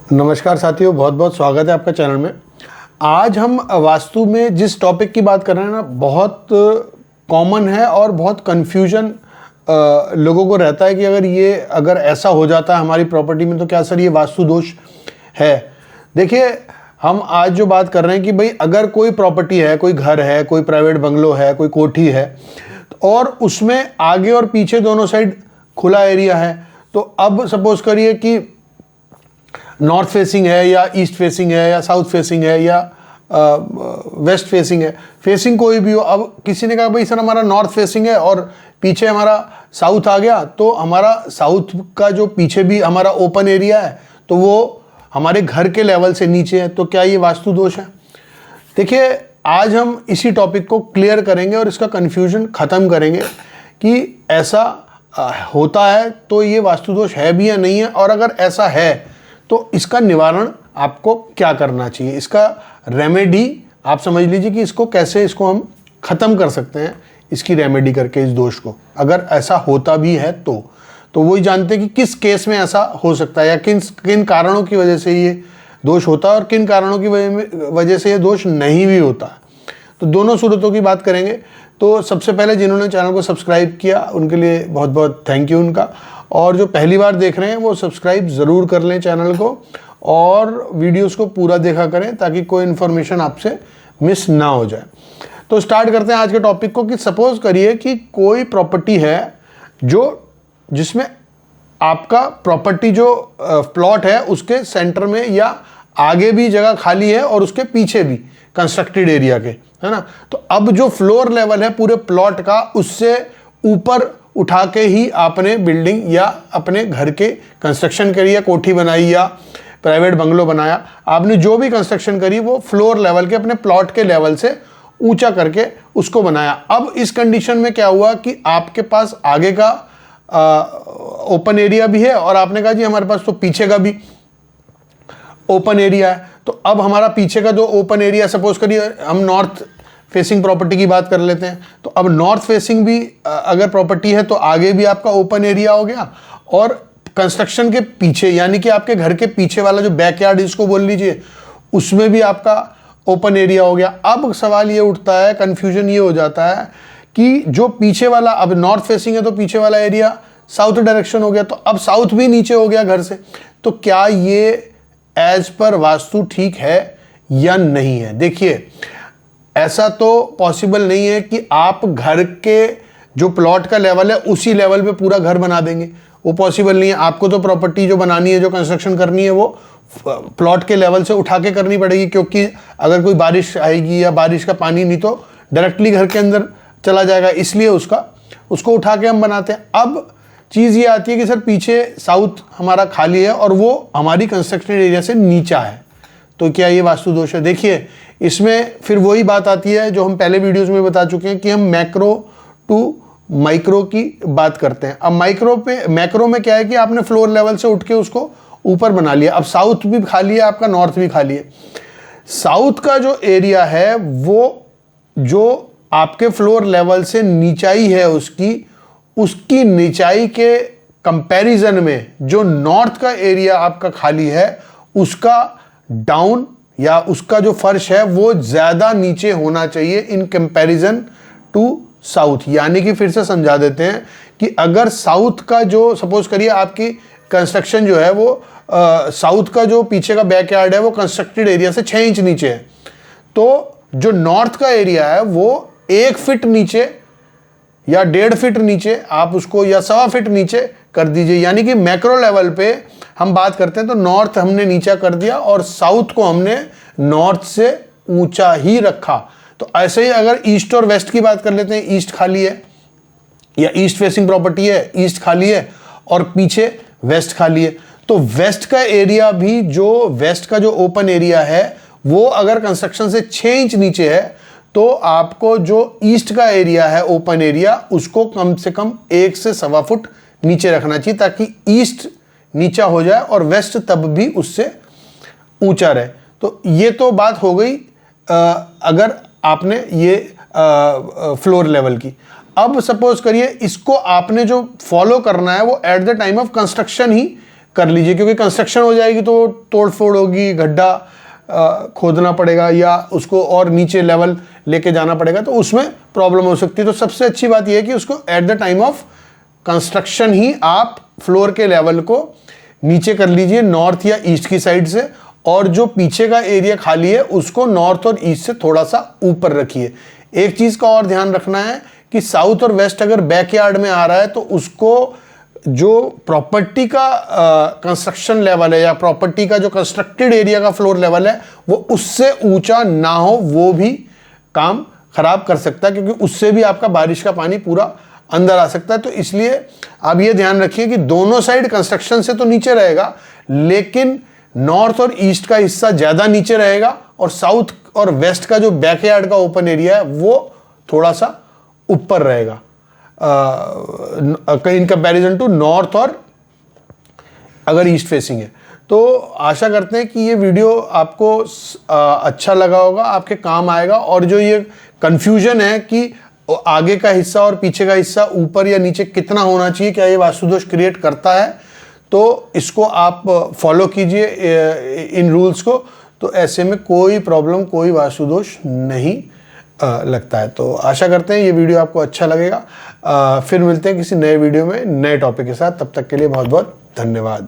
नमस्कार साथियों, बहुत बहुत स्वागत है आपका चैनल में। आज हम वास्तु में जिस टॉपिक की बात कर रहे हैं ना, बहुत कॉमन है और बहुत कन्फ्यूजन लोगों को रहता है कि अगर ऐसा हो जाता है हमारी प्रॉपर्टी में तो क्या सर ये वास्तु दोष है। देखिए, हम आज जो बात कर रहे हैं कि भाई अगर कोई प्रॉपर्टी है, कोई घर है, कोई प्राइवेट बंगलो है, कोई कोठी है और उसमें आगे और पीछे दोनों साइड खुला एरिया है, तो अब सपोज करिए कि नॉर्थ फेसिंग है या ईस्ट फेसिंग है या साउथ फेसिंग है या वेस्ट फेसिंग है, फेसिंग कोई भी हो। अब किसी ने कहा भाई सर हमारा नॉर्थ फेसिंग है और पीछे हमारा साउथ आ गया, तो हमारा साउथ का जो पीछे भी हमारा ओपन एरिया है तो वो हमारे घर के लेवल से नीचे है, तो क्या ये वास्तु दोष है? देखिए, आज हम इसी टॉपिक को क्लियर करेंगे और इसका कन्फ्यूजन ख़त्म करेंगे कि ऐसा होता है तो ये वास्तु दोष है भी या नहीं है, और अगर ऐसा है तो इसका निवारण आपको क्या करना चाहिए, इसका रेमेडी आप समझ लीजिए कि इसको हम ख़त्म कर सकते हैं, इसकी रेमेडी करके इस दोष को। अगर ऐसा होता भी है तो वही जानते हैं कि किस केस में ऐसा हो सकता है या किन कारणों की वजह से ये दोष होता है और किन कारणों की वजह से ये दोष नहीं भी होता। तो दोनों सूरतों की बात करेंगे। तो सबसे पहले जिन्होंने चैनल को सब्सक्राइब किया उनके लिए बहुत बहुत थैंक यू उनका, और जो पहली बार देख रहे हैं वो सब्सक्राइब ज़रूर कर लें चैनल को और वीडियोस को पूरा देखा करें ताकि कोई इन्फॉर्मेशन आपसे मिस ना हो जाए। तो स्टार्ट करते हैं आज के टॉपिक को कि सपोज करिए कि कोई प्रॉपर्टी है जिसमें आपका प्रॉपर्टी जो प्लॉट है उसके सेंटर में या आगे भी जगह खाली है और उसके पीछे भी कंस्ट्रक्टेड एरिया के, है ना। तो अब जो फ्लोर लेवल है पूरे प्लॉट का, उससे ऊपर उठा के ही आपने बिल्डिंग या अपने घर के कंस्ट्रक्शन करी या कोठी बनाई या प्राइवेट बंगलो बनाया, आपने जो भी कंस्ट्रक्शन करी वो फ्लोर लेवल के अपने प्लॉट के लेवल से ऊंचा करके उसको बनाया। अब इस कंडीशन में क्या हुआ कि आपके पास आगे का ओपन एरिया भी है और आपने कहा जी हमारे पास तो पीछे का भी ओपन एरिया है। तो अब हमारा पीछे का जो ओपन एरिया, सपोज करिए हम नॉर्थ फेसिंग प्रॉपर्टी की बात कर लेते हैं, तो अब नॉर्थ फेसिंग भी अगर प्रॉपर्टी है तो आगे भी आपका ओपन एरिया हो गया और कंस्ट्रक्शन के पीछे यानी कि आपके घर के पीछे वाला जो बैकयार्ड इसको बोल लीजिए, उसमें भी आपका ओपन एरिया हो गया। अब सवाल ये उठता है, कन्फ्यूजन ये हो जाता है कि जो पीछे वाला, अब नॉर्थ फेसिंग है तो पीछे वाला एरिया साउथ डायरेक्शन हो गया, तो अब साउथ भी नीचे हो गया घर से, तो क्या ये एज पर वास्तु ठीक है या नहीं है? देखिए, ऐसा तो पॉसिबल नहीं है कि आप घर के जो प्लॉट का लेवल है उसी लेवल पे पूरा घर बना देंगे, वो पॉसिबल नहीं है। आपको तो प्रॉपर्टी जो बनानी है, जो कंस्ट्रक्शन करनी है, वो प्लॉट के लेवल से उठा के करनी पड़ेगी, क्योंकि अगर कोई बारिश आएगी या बारिश का पानी नहीं तो डायरेक्टली घर के अंदर चला जाएगा, इसलिए उसको उठा के हम बनाते हैं। अब चीज़ ये आती है कि सर पीछे साउथ हमारा खाली है और वो हमारी कंस्ट्रक्टेड एरिया से नीचा है, तो क्या ये वास्तु दोष है? देखिए, इसमें फिर वही बात आती है जो हम पहले वीडियोस में बता चुके हैं कि हम मैक्रो टू माइक्रो की बात करते हैं। अब मैक्रो में क्या है कि आपने फ्लोर लेवल से उठ के उसको ऊपर बना लिया। अब साउथ भी खाली है आपका, नॉर्थ भी खाली है। साउथ का जो एरिया है वो जो आपके फ्लोर लेवल से नीचाई है उसकी नीचाई के कंपैरिजन में जो नॉर्थ का एरिया आपका खाली है उसका डाउन या उसका जो फर्श है वो ज़्यादा नीचे होना चाहिए इन कंपैरिजन टू साउथ। यानी कि फिर से समझा देते हैं कि अगर साउथ का जो, सपोज करिए आपकी कंस्ट्रक्शन जो है वो साउथ का जो पीछे का बैकयार्ड है वो कंस्ट्रक्टेड एरिया से 6 इंच नीचे है, तो जो नॉर्थ का एरिया है वो 1 फीट नीचे या 1.5 फीट नीचे आप उसको, या 1.25 फीट नीचे कर दीजिए। यानी कि मैक्रो लेवल पे हम बात करते हैं तो नॉर्थ हमने नीचा कर दिया और साउथ को हमने नॉर्थ से ऊंचा ही रखा। तो ऐसे ही अगर ईस्ट और वेस्ट की बात कर लेते हैं, ईस्ट खाली है या ईस्ट फेसिंग प्रॉपर्टी है, ईस्ट खाली है और पीछे वेस्ट खाली है, तो वेस्ट का एरिया भी, जो वेस्ट का जो ओपन एरिया है वो अगर कंस्ट्रक्शन से 6 इंच नीचे है तो आपको जो ईस्ट का एरिया है ओपन एरिया उसको कम से कम 1 से 1.25 फुट नीचे रखना चाहिए ताकि ईस्ट नीचा हो जाए और वेस्ट तब भी उससे ऊंचा रहे। तो ये तो बात हो गई अगर आपने ये फ्लोर लेवल की। अब सपोज करिए इसको आपने जो फॉलो करना है वो at the time of construction ही कर लीजिए, क्योंकि कंस्ट्रक्शन हो जाएगी तो तोड़ फोड़ होगी, गड्ढा खोदना पड़ेगा या उसको और नीचे लेवल लेके जाना पड़ेगा, तो उसमें प्रॉब्लम हो सकती है। तो सबसे अच्छी बात यह है कि उसको at the time of construction ही आप फ्लोर के लेवल को नीचे कर लीजिए नॉर्थ या ईस्ट की साइड से, और जो पीछे का एरिया खाली है उसको नॉर्थ और ईस्ट से थोड़ा सा ऊपर रखिए। एक चीज का और ध्यान रखना है कि साउथ और वेस्ट अगर बैकयार्ड में आ रहा है तो उसको जो प्रॉपर्टी का कंस्ट्रक्शन लेवल है या प्रॉपर्टी का जो कंस्ट्रक्टेड एरिया का फ्लोर लेवल है वो उससे ऊंचा ना हो, वो भी काम खराब कर सकता है, क्योंकि उससे भी आपका बारिश का पानी पूरा अंदर आ सकता है। तो इसलिए आप ये ध्यान रखिए कि दोनों साइड कंस्ट्रक्शन से तो नीचे रहेगा, लेकिन नॉर्थ और ईस्ट का हिस्सा ज्यादा नीचे रहेगा और साउथ और वेस्ट का जो बैकयार्ड का ओपन एरिया है वो थोड़ा सा ऊपर रहेगा इन कंपैरिजन टू नॉर्थ और अगर ईस्ट फेसिंग है। तो आशा करते हैं कि ये वीडियो आपको अच्छा लगा होगा, आपके काम आएगा, और जो ये कंफ्यूजन है कि आगे का हिस्सा और पीछे का हिस्सा ऊपर या नीचे कितना होना चाहिए, क्या ये वास्तुदोष क्रिएट करता है, तो इसको आप फॉलो कीजिए इन रूल्स को, तो ऐसे में कोई प्रॉब्लम, कोई वास्तुदोष नहीं लगता है। तो आशा करते हैं ये वीडियो आपको अच्छा लगेगा। फिर मिलते हैं किसी नए वीडियो में नए टॉपिक के साथ, तब तक के लिए बहुत बहुत धन्यवाद।